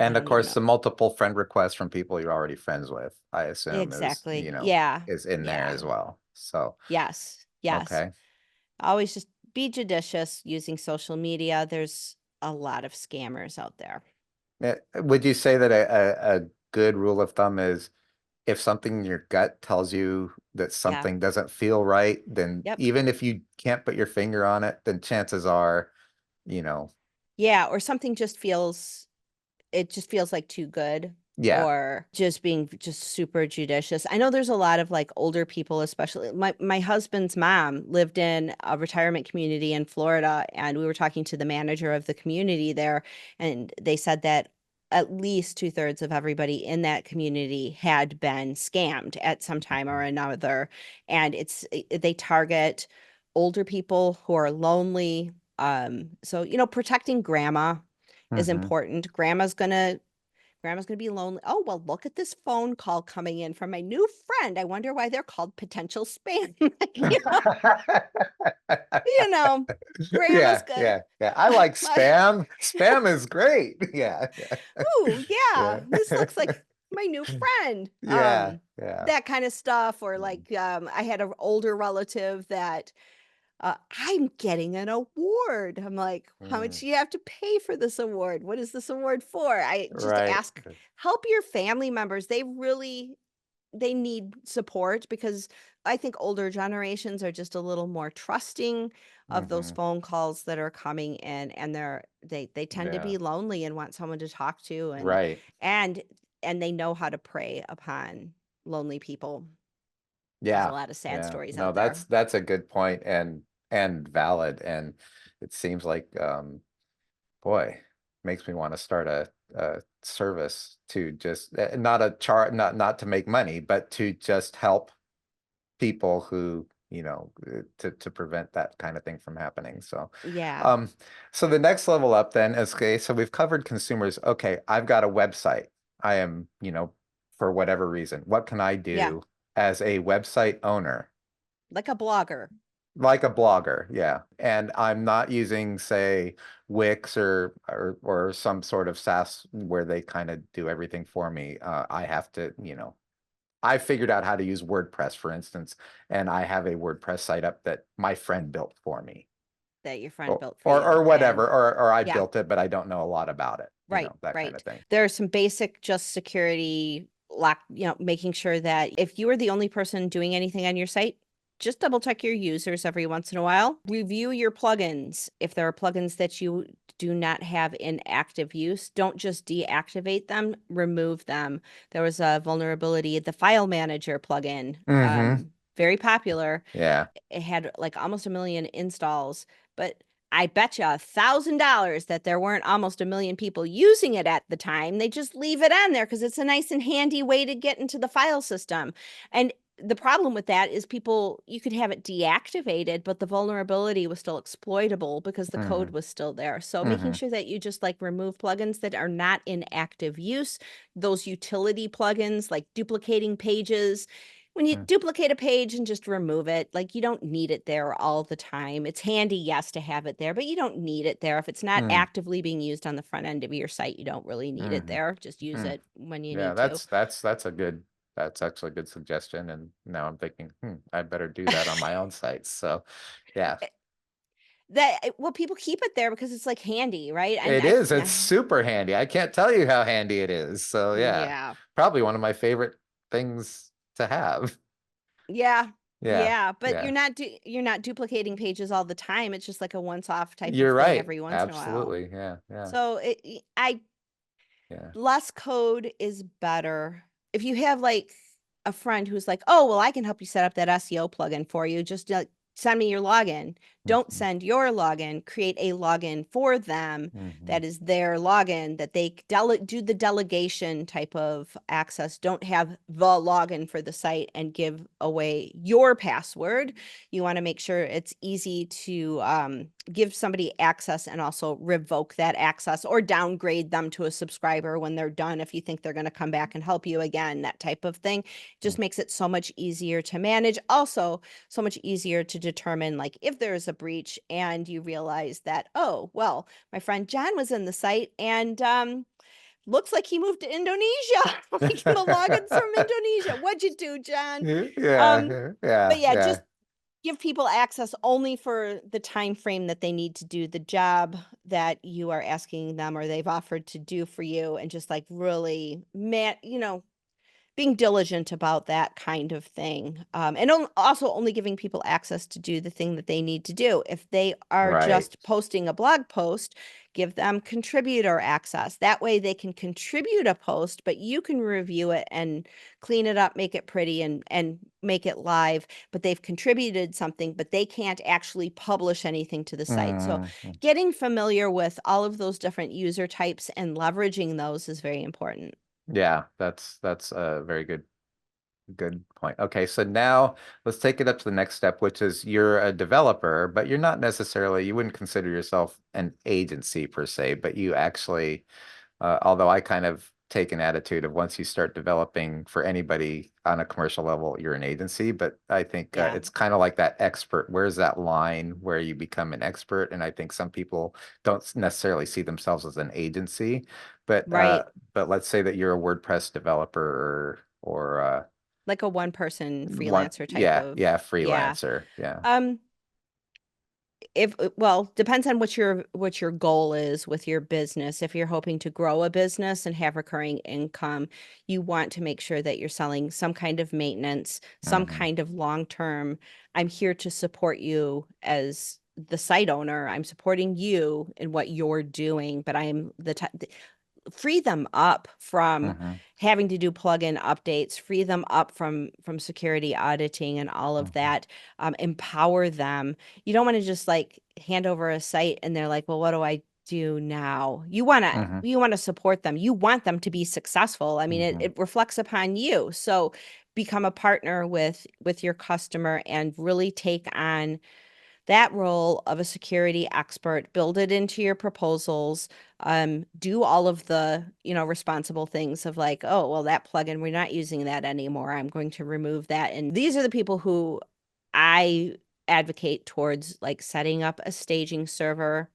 And of don't even course, know. the multiple friend requests from people you're already friends with, I assume is, Exactly. Yeah. is in there Yeah. as well. So, Yes. Yes. okay. Always just be judicious using social media. There's a lot of scammers out there. Would you say that a good rule of thumb is if something in your gut tells you that Yeah. something doesn't feel right, then Yep. even if you can't put your finger on it, then chances are, you know, Yeah. Or something just feels like too good, yeah. or just being just super judicious. I know there's a lot of like older people, especially my husband's mom lived in a retirement community in Florida, and we were talking to the manager of the community there, and they said that at least two-thirds of everybody in that community had been scammed at some time or another. And they target older people who are lonely. So protecting grandma is Hmm. important. Grandma's gonna be lonely. Oh, well, look at this phone call coming in from my new friend. I wonder why they're called potential spam. Like, you know, grandma's Yeah, good. yeah, yeah. I like My, spam. Spam is great. Yeah, ooh, yeah, yeah, this looks like my new friend. yeah, yeah. That kind of stuff. Or Mm. like, I had an older relative that I'm getting an award. I'm like, how much Mm. do you have to pay for this award? What is this award for? I just Right. help your family members. They need support, because I think older generations are just a little more trusting of those Hmm. phone calls that are coming in, and they tend to Yeah. be lonely and want someone to talk to, Right. and and they know how to prey upon lonely people. There's a Yeah. lot of sad Yeah. stories No, out there. that's a good point and valid. And it seems like boy, makes me want to start a service to just not a chart, not to make money, but to just help people who, to prevent that kind of thing from happening. So, Yeah. um, so the next level up then is, okay, so we've covered consumers. Okay, I've got a website. I am, for whatever reason, what can I Yeah. do as a website owner? Like a blogger. Like a blogger, yeah. And I'm not using, say, Wix or some sort of SaaS where they kind of do everything for me. I have to, I figured out how to use WordPress, for instance, and I have a WordPress site up that my friend built for me, That your friend or built for or, you. or And whatever, or I yeah, built it, but I don't know a lot about it, right, that kind of right. thing. There are some basic just security lock, making sure that if you are the only person doing anything on your site, just double check your users every once in a while. Review your plugins. If there are plugins that you do not have in active use, don't just deactivate them, remove them. There was a vulnerability, the file manager plugin, Hmm. very popular. Yeah. It had like almost a million installs, but I bet you $1,000 that there weren't almost a million people using it at the time. They just leave it on there because it's a nice and handy way to get into the file system. And the problem with that is you could have it deactivated, but the vulnerability was still exploitable because the code Hmm. was still there. So making Hmm. sure that you just like remove plugins that are not in active use, those utility plugins like duplicating pages, when you Mm. duplicate a page and just remove it, like you don't need it there all the time. It's handy, yes, to have it there, but you don't need it there. If it's not Mm. actively being used on the front end of your site, you don't really need it Mhm. there. Just use Mm. it when you Yeah, need to. that's a good, that's actually a good suggestion. And now I'm thinking, I better do that on my own site. So, yeah, Well, people keep it there because it's like handy, right? And it is. It's super handy. I can't tell you how handy it is. So, yeah, yeah. probably one of my favorite things to have. Yeah. Yeah, Yeah, but yeah, you're not duplicating pages all the time. It's just like a once-off type of you're thing right. every once in a while. Absolutely. Yeah, yeah, So I yeah. less code is better. If you have like a friend who's like, "Oh, well, I can help you set up that SEO plugin for you. Just send me your login." Don't Mhm. send your login. Create a login for them Mhm. that is their login that they do the delegation type of access. Don't have the login for the site and give away your password. You want to make sure it's easy to give somebody access and also revoke that access or downgrade them to a subscriber when they're done if you think they're going to come back and help you again, that type of thing. Just makes it so much easier to manage. Also, so much easier to determine like if there's a breach and you realize that, oh, well, my friend John was in the site and looks like he moved to Indonesia. Like the logins from Indonesia. What'd you do, John? Yeah, Um, but yeah, yeah, yeah. just give people access only for the time frame that they need to do the job that you are asking them or they've offered to do for you, and just like really being diligent about that kind of thing. And also only giving people access to do the thing that they need to do. If they are Right. just posting a blog post, give them contributor access. That way they can contribute a post, but you can review it and clean it up, make it pretty and make it live, but they've contributed something, but they can't actually publish anything to the site. So Mhm. getting familiar with all of those different user types and leveraging those is very important. Yeah, that's a very good point. Okay, so now let's take it up to the next step, which is you're a developer, but you're not necessarily, you wouldn't consider yourself an agency per se, but you actually, although I kind of take an attitude of once you start developing for anybody on a commercial level, you're an agency. But I think Yeah. it's kind of like that expert. Where's that line where you become an expert? And I think some people don't necessarily see themselves as an agency, but uh, Right. but let's say that you're a WordPress developer or Like a one person one, freelancer type yeah, of, yeah, yeah. freelancer, yeah. Um, if well, depends on what your goal is with your business. If you're hoping to grow a business and have recurring income, you want to make sure that you're selling some kind of maintenance, some Hmm. kind of long-term, I'm here to support you as the site owner. I'm supporting you in what you're doing, but I'm free them up from Hmm. having to do plugin updates, free them up from security auditing and all of Hmm. that. Empower them. You don't want to just like hand over a site and they're like, well, what do I do now? Hmm. You want to support them. You want them to be successful. I mean, Hmm. it reflects upon you. So become a partner with your customer and really take on that role of a security expert, build it into your proposals, do all of the, responsible things of like, oh, well, that plugin, we're not using that anymore. I'm going to remove that. And these are the people who I advocate towards like setting up a staging server,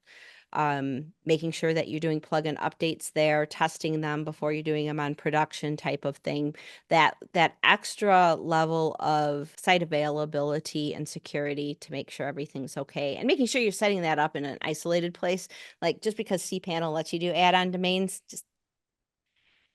making sure that you're doing plugin updates there, testing them before you're doing them on production type of thing. That extra level of site availability and security to make sure everything's okay, and making sure you're setting that up in an isolated place. Like just because cPanel lets you do add-on domains, just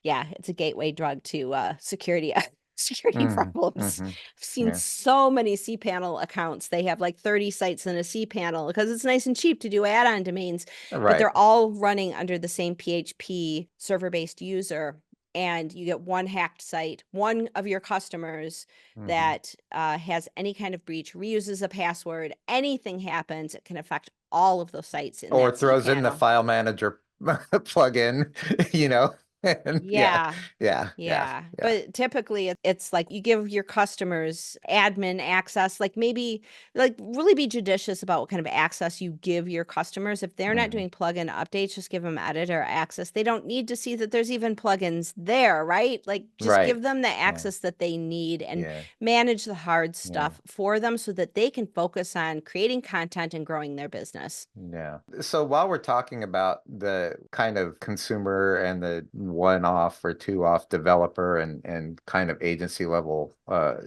yeah, it's a gateway drug to security security Hmm. problems. Hmm. I've seen Yeah, so many cPanel accounts. They have like 30 sites in a cPanel because it's nice and cheap to do add-on domains, but right. they're all running under the same PHP server-based user. And you get one hacked site, one of your customers Hmm. that has any kind of breach, reuses a password, anything happens, it can affect all of those sites in Or that throws in the cPanel. file manager plugin, you know. And yeah, Yeah. yeah, yeah, Yeah. yeah. But typically it's like you give your customers admin access, like maybe like really be judicious about what kind of access you give your customers. If they're not Hmm. doing plugin updates, just give them editor access. They don't need to see that there's even plugins there, right? Like just Right. give them the Yeah, access that they need and yeah, manage the hard yeah. stuff for them so that they can focus on creating content and growing their business. Yeah. So while we're talking about the kind of consumer and the one-off or two-off developer and kind of agency level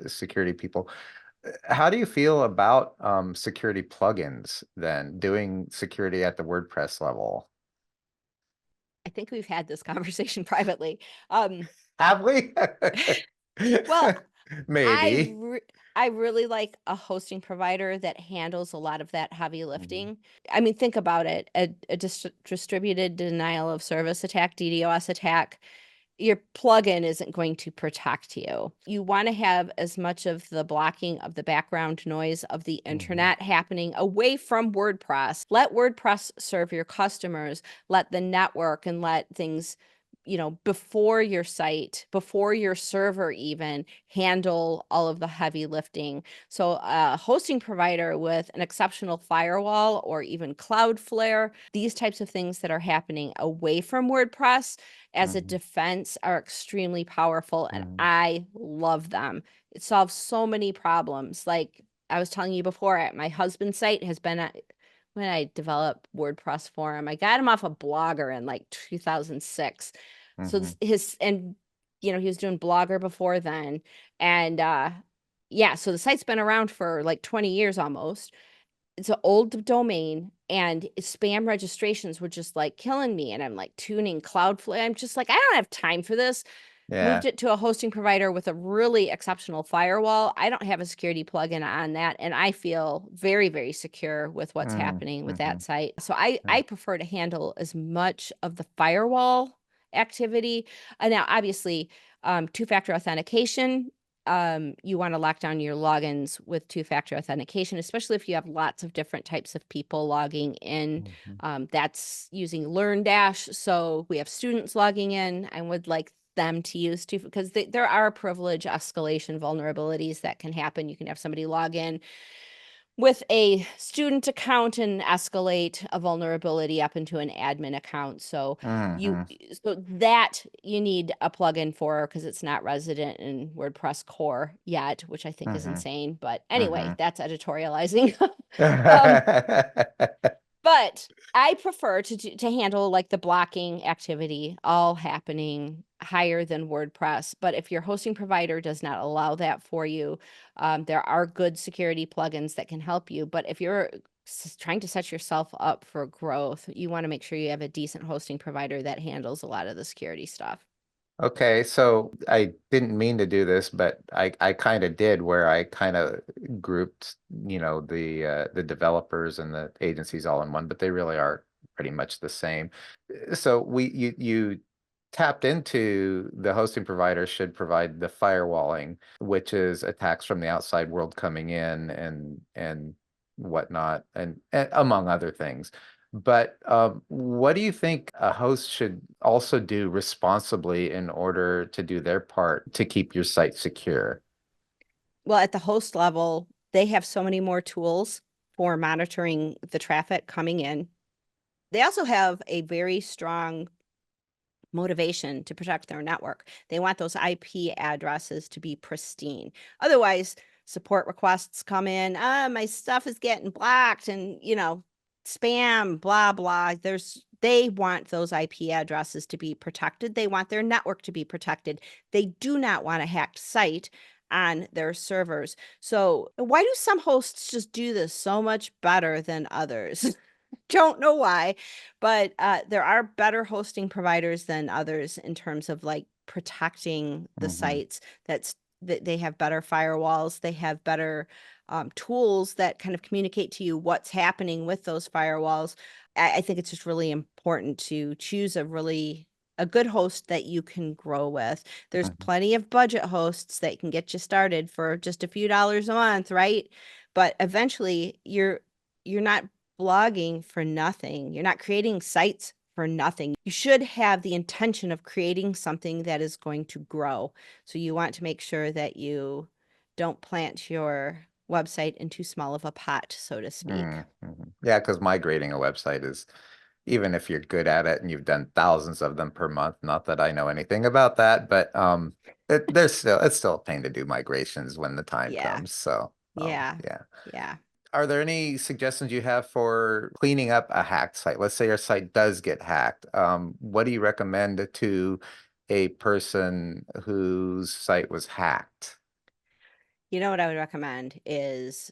security people, how do you feel about security plugins then, doing security at the WordPress level? I think we've had this conversation privately. Um, Have we? well, I Maybe. re I really like a hosting provider that handles a lot of that heavy Mhm, lifting. I mean, think about it. A distributed denial of service attack, DDoS attack, your plugin isn't going to protect you. You want to have as much of the blocking of the background noise of the mhm, internet happening away from WordPress. Let WordPress serve your customers, let the network and let things, before your site, before your server even handle all of the heavy lifting. So a hosting provider with an exceptional firewall or even Cloudflare, these types of things that are happening away from WordPress as a mhm, defense are extremely powerful and mhm. I love them. It solves so many problems. Like I was telling you before, at my husband's site has been when I developed WordPress for him. I got him off a Blogger in like 2006. So Mhm. his and he was doing Blogger before then and yeah, so the site's been around for like 20 years almost. It's an old domain and spam registrations were just like killing me and I'm like tuning Cloudflare. I'm just like I don't have time for this. Yeah. Moved it to a hosting provider with a really exceptional firewall. I don't have a security plugin on that and I feel very very secure with what's Mm, happening with that mhm, site. So I prefer to handle as much of the firewall activity. And now obviously two-factor authentication, you want to lock down your logins with two-factor authentication, especially if you have lots of different types of people logging in. mhm, That's using LearnDash. So we have students logging in. I would like them to use too, because there are privilege escalation vulnerabilities that can happen. You can have somebody log in with a student account and escalate a vulnerability up into an admin account. So you mhm, so that you need a plugin for because it's not resident in WordPress core yet, which I think is mhm, insane. But anyway, mhm. that's editorializing. um, but I prefer to handle like the blocking activity all happening higher than WordPress. But if your hosting provider does not allow that for you, there are good security plugins that can help you. But if you're trying to set yourself up for growth, you want to make sure you have a decent hosting provider that handles a lot of the security stuff. Okay, so I didn't mean to do this, but I kind of did where I kind of grouped, the developers and the agencies all in one, but they really are pretty much the same. So you tapped into the hosting provider should provide the firewalling, which is attacks from the outside world coming in and whatnot, and among other things. But what do you think a host should also do responsibly in order to do their part to keep your site secure? Well, at the host level, they have so many more tools for monitoring the traffic coming in. They also have a very strong motivation to protect their network. They want those IP addresses to be pristine. Otherwise, support requests come in, my stuff is getting blocked and, spam, blah, blah. They want those IP addresses to be protected. They want their network to be protected. They do not want a hacked site on their servers. So, why do some hosts just do this so much better than others? Don't know why, but there are better hosting providers than others in terms of like protecting the Hmm. sites. That they have better firewalls, they have better tools that kind of communicate to you what's happening with those firewalls. I think it's just really important to choose a good host that you can grow with. There's Hmm. plenty of budget hosts that can get you started for just a few dollars a month, right? But eventually you're not blogging for nothing. You're not creating sites for nothing. You should have the intention of creating something that is going to grow. So you want to make sure that you don't plant your website in too small of a pot, so to speak. Yeah, because migrating a website is, even if you're good at it and you've done thousands of them per month, not that I know anything about that, but it's still a pain to do migrations when the time Yeah, comes. So yeah, yeah. yeah. Are there any suggestions you have for cleaning up a hacked site? Let's say your site does get hacked. What do you recommend to a person whose site was hacked? You know what I would recommend is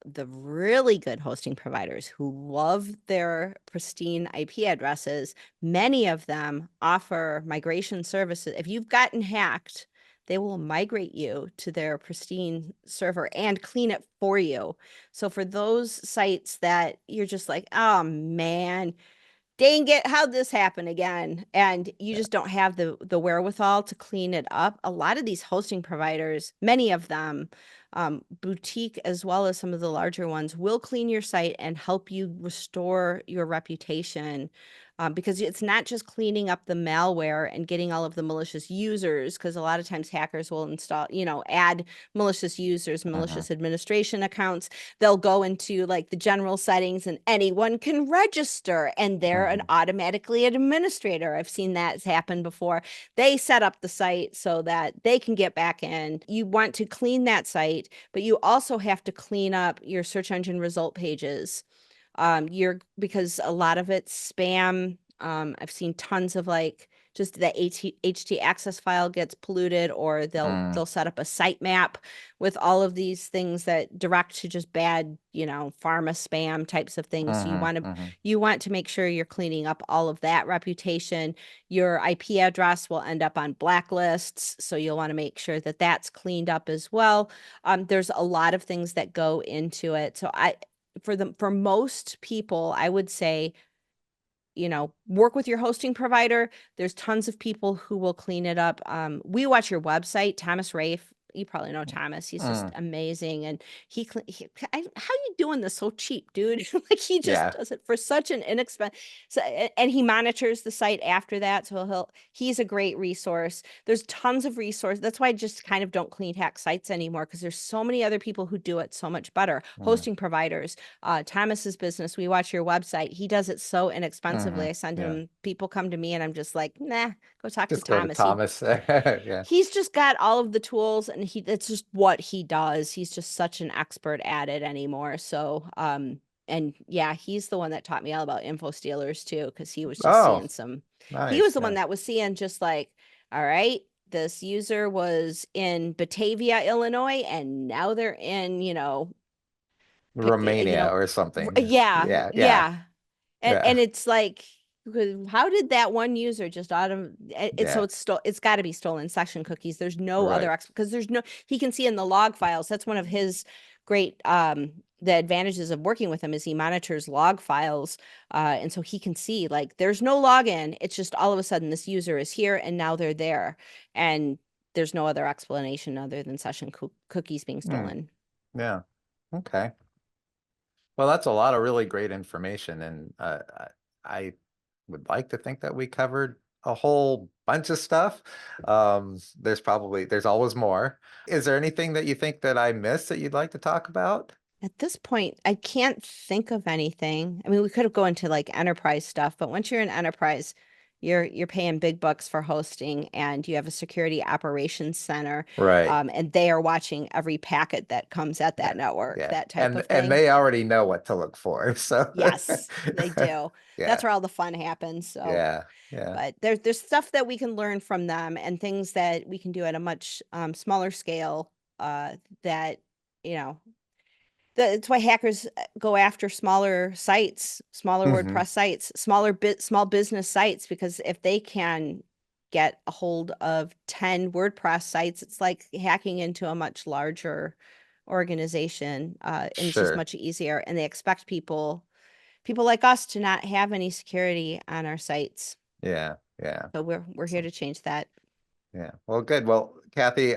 the really good hosting providers who love their pristine IP addresses. Many of them offer migration services. If you've gotten hacked, they will migrate you to their pristine server and clean it for you. So for those sites that you're just like, oh man, dang it, how'd this happen again? And you just don't have the wherewithal to clean it up. A lot of these hosting providers, many of them, boutique as well as some of the larger ones, will clean your site and help you restore your reputation. Because it's not just cleaning up the malware and getting all of the malicious users, because a lot of times hackers will install, add malicious users, Hmm. malicious administration accounts. They'll go into like the general settings and anyone can register and they're an Hmm. automatically administrator. I've seen that happen before. They set up the site so that they can get back in. You want to clean that site, but you also have to clean up your search engine result pages. You're because a lot of it's spam. I've seen tons of like just the HT access file gets polluted, or they'll set up a sitemap with all of these things that direct to just bad, pharma spam types of things. So Hmm. Hmm. you want to make sure you're cleaning up all of that reputation. Your IP address will end up on blacklists, so you'll want to make sure that that's cleaned up as well. There's a lot of things that go into it. So for most people, I would say, work with your hosting provider. There's tons of people who will clean it up. We watch your website, Thomas Rafe. You probably know Thomas. He's just Mm. amazing, and how you doing this so cheap, dude? Like he just Yeah. does it for such an inexpensive. So, and he monitors the site after that, so he's a great resource. There's tons of resources. That's why I just kind of don't clean hack sites anymore, because there's so many other people who do it so much better. Mm. Hosting providers, Thomas's business. We watch your website. He does it so inexpensively. Hmm. I send Yeah. him, people come to me and I'm just like, nah, go talk to Just go to Thomas. Thomas. Yeah. He's just got all of the tools and that's just what he does. He's just such an expert at it anymore. So, and yeah, he's the one that taught me all about info stealers too, because he was just Oh, seeing he was nice. the one Yeah. that was seeing just like, all right, this user was in Batavia, Illinois, and now they're in, Romania or something. yeah, Yeah. Yeah. yeah. And Yeah. it's like, how did that one user just so Yeah. it's got to be stolen session cookies. There's no other Right. because he can see in the log files. That's one of his great the advantages of working with him is he monitors log files, and so he can see like there's no login. It's just all of a sudden this user is here and now they're there, and there's no other explanation other than session cookies being Mm. stolen. Yeah. Okay. Well, that's a lot of really great information, and I would like to think that we covered a whole bunch of stuff. There's always more. Is there anything that you think that I missed that you'd like to talk about? At this point, I can't think of anything. I mean, we could have gone into like enterprise stuff, but once you're in enterprise, you're paying big bucks for hosting, and you have a security operations center, Right. and they are watching every packet that comes at Yeah. that network, Yeah. that type of And thing. they already know what to look for. So Yes, they do. That's yeah. where all the fun happens. So, Yeah. Yeah. but there's stuff that we can learn from them and things that we can do at a much smaller scale. That you know That's why hackers go after smaller sites, smaller Hmm. WordPress sites, small business sites, because if they can get a hold of 10 WordPress sites, it's like hacking into a much larger organization, and it's just Sure. much easier. And they expect people like us to not have any security on our sites. Yeah. Yeah. So we're here So to change that. yeah. Well, good. Well, Kathy,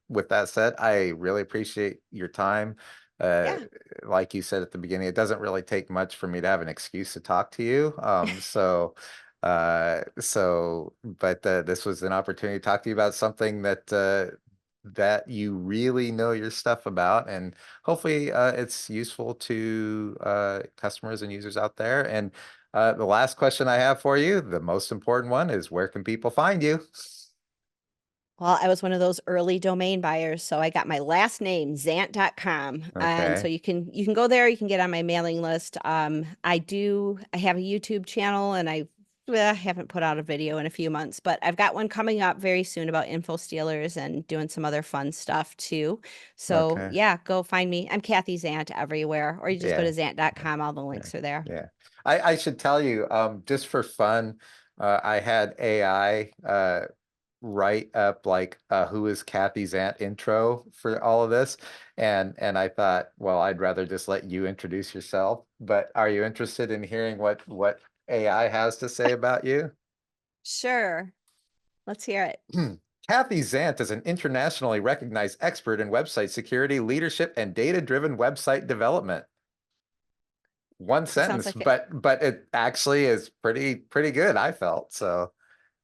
with that said, I really appreciate your time. Uh, Yeah. like you said at the beginning, it doesn't really take much for me to have an excuse to talk to you. So But this was an opportunity to talk to you about something that you really know your stuff about, and hopefully it's useful to customers and users out there. And the last question I have for you, the most important one, is where can people find you? Well, I was one of those early domain buyers, so I got my last name, Zant.com. And so Okay. you can go there, you can get on my mailing list. I have a YouTube channel and I haven't put out a video in a few months, but I've got one coming up very soon about info stealers and doing some other fun stuff too. So Okay. yeah, go find me. I'm Kathy Zant everywhere, or you just go to Yeah. Yeah. Zant.com. All the Yeah. links are there. Yeah. I should tell you, just for fun, I had AI write up like who is Kathy Zant intro for all of this. And I thought, well, I'd rather just let you introduce yourself. But are you interested in hearing what AI has to say about you? Sure. Let's hear it. Kathy Zant is an internationally recognized expert in website security, leadership, and data-driven website development. One It sounds sentence, like it but it actually is pretty good, I felt. So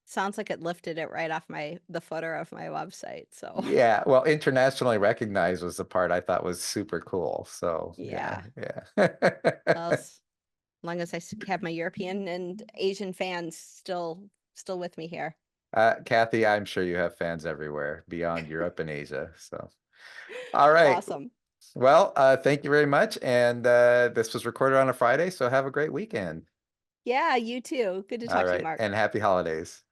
sounds like it lifted it right off the footer of my website. So yeah, well, internationally recognized was the part I thought was super cool. So yeah, yeah. yeah. Well, as long as have my European and Asian fans still with me here. Kathy, I'm sure you have fans everywhere beyond Europe and Asia. So all right. Awesome. Well, thank you very much. And this was recorded on a Friday, so have a great weekend. Yeah, you too. Good to All talk to you, right, Mark. and happy holidays.